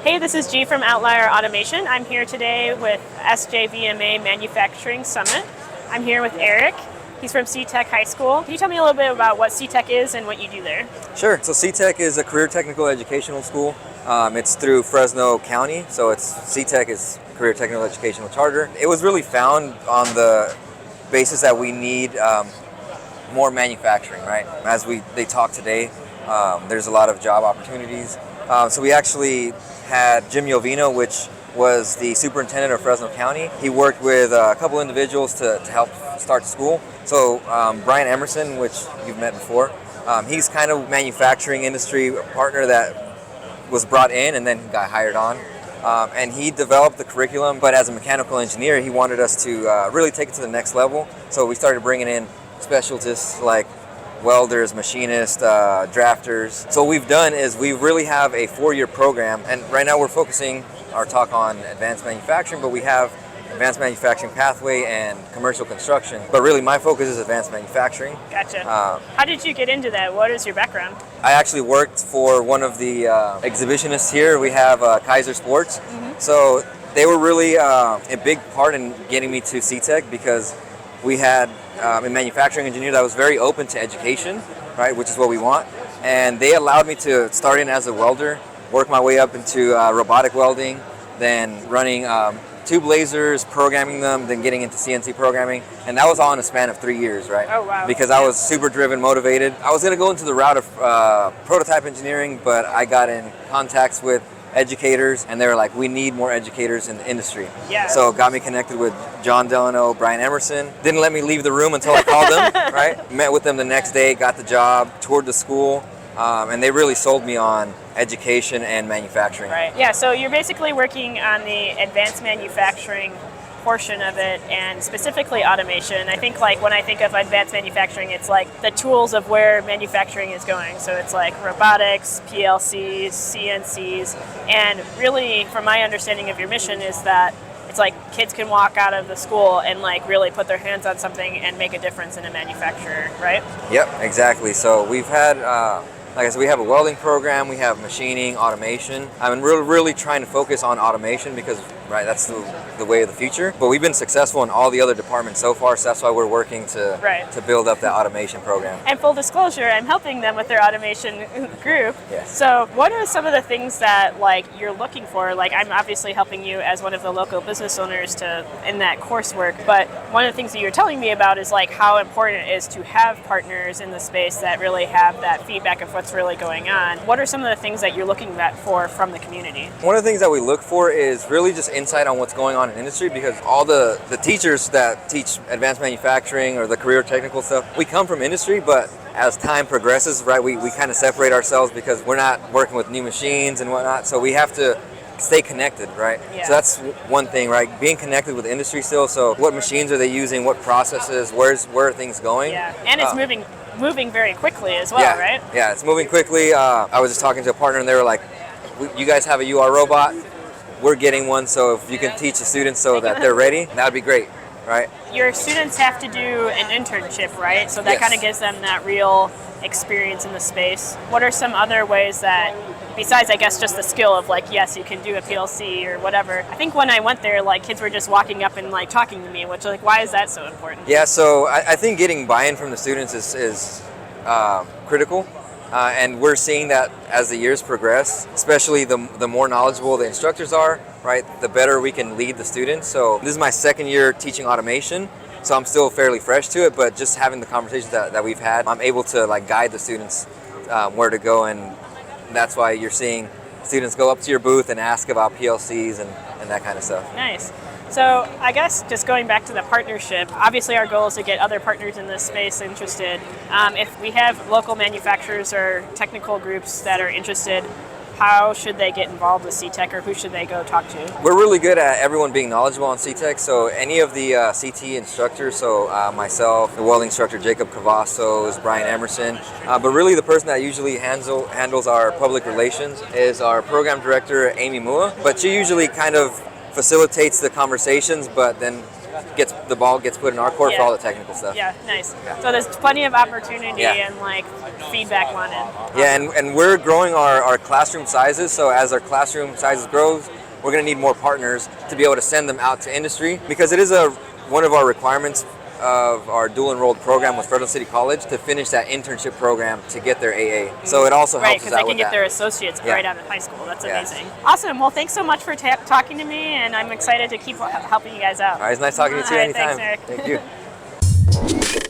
Hey, this is G from Outlier Automation. I'm here today with SJVMA Manufacturing Summit. I'm here with Erik. He's from CTEC High School. Can you tell me a little bit about what CTEC is and what you do there? Sure. So CTEC is a career technical educational school. It's through Fresno County, so CTEC is Career Technical Educational Charter. It was really found on the basis that we need more manufacturing, right? As they talk today, there's a lot of job opportunities. So we actually had Jim Jovino, which was the superintendent of Fresno County. He worked with a couple individuals to help start the school. So Brian Emerson, which you've met before, he's kind of manufacturing industry partner that was brought in and then got hired on. And he developed the curriculum, but as a mechanical engineer, he wanted us to really take it to the next level. So we started bringing in specialties like welders, machinists, drafters. So what we've done is we really have a 4-year program, and right now we're focusing our talk on advanced manufacturing, but we have advanced manufacturing pathway and commercial construction. But really my focus is advanced manufacturing. Gotcha. How did you get into that? What is your background? I actually worked for one of the exhibitionists here. We have Kaiser Sports. Mm-hmm. So they were really a big part in getting me to CTEC because we had a manufacturing engineer that was very open to education, right, which is what we want. And they allowed me to start in as a welder, work my way up into robotic welding, then running tube lasers, programming them, then getting into CNC programming. And that was all in a span of 3 years, right? Oh, wow. Because I was super driven, motivated. I was going to go into the route of prototype engineering, but I got in contacts with educators, and they were like, we need more educators in the industry. Yeah. So got me connected with John Delano, Brian Emerson. Didn't let me leave the room until I called them, right? Met with them the next day, got the job, toured the school, and they really sold me on education and manufacturing. Right. Yeah, so you're basically working on the advanced manufacturing portion of it, and specifically automation. I think like when I think of advanced manufacturing, it's like the tools of where manufacturing is going. So it's like robotics, PLCs, CNCs, and really from my understanding of your mission is that it's like kids can walk out of the school and like really put their hands on something and make a difference in a manufacturer, right? Yep, exactly. So we've had like I said, we have a welding program, we have machining, automation. I mean, we're really trying to focus on automation because, right, that's the way of the future. But we've been successful in all the other departments so far, so that's why we're working to build up that automation program. And full disclosure, I'm helping them with their automation group. Yes. So what are some of the things that like you're looking for? Like I'm obviously helping you as one of the local business owners in that coursework, but one of the things that you're telling me about is like how important it is to have partners in the space that really have that feedback of what's really going on. What are some of the things that you're looking for from the community? One of the things that we look for is really just insight on what's going on in industry, because all the teachers that teach advanced manufacturing or the career technical stuff, we come from industry, but as time progresses, right, we kind of separate ourselves because we're not working with new machines and whatnot, so we have to stay connected, right? Yeah. So that's one thing, right? Being connected with industry still. So what machines are they using? What processes? Where are things going? Yeah, and it's moving very quickly as well, right? Yeah, it's moving quickly. I was just talking to a partner and they were like, you guys have a UR robot? We're getting one, so if you can teach the students so that they're ready, that would be great, right? Your students have to do an internship, right? So that Yes. kind of gives them that real experience in the space. What are some other ways that, besides I guess just the skill of like, yes, you can do a PLC or whatever. I think when I went there, like kids were just walking up and like talking to me, which like, why is that so important? Yeah, so I think getting buy-in from the students is critical. And we're seeing that as the years progress, especially the more knowledgeable the instructors are, right, the better we can lead the students. So this is my second year teaching automation, so I'm still fairly fresh to it, but just having the conversations that we've had, I'm able to like guide the students where to go, and that's why you're seeing students go up to your booth and ask about PLCs and that kind of stuff. Nice. So I guess just going back to the partnership, obviously our goal is to get other partners in this space interested. If we have local manufacturers or technical groups that are interested, how should they get involved with CTEC, or who should they go talk to? We're really good at everyone being knowledgeable on CTEC, so any of the CT instructors, so myself, the welding instructor Jacob Cavazos, Brian Emerson, but really the person that usually handles our public relations is our program director Amy Mua, but she usually kind of facilitates the conversations, but then the ball gets put in our court for Yeah. all the technical stuff. Yeah, nice. Yeah. So there's plenty of opportunity Yeah. and like feedback wanted. Yeah, and we're growing our classroom sizes. So as our classroom sizes grows, we're going to need more partners to be able to send them out to industry, because it is one of our requirements of our dual enrolled program with Fresno City College to finish that internship program to get their AA. So it also Right, helps because us they out can with get that. their associates Yeah. right out of high school. That's Yeah. amazing. Awesome. Well, thanks so much for talking to me, and I'm excited to keep helping you guys out. All right, it's nice talking to you too. All right, Anytime. thanks, Erik. Thank you.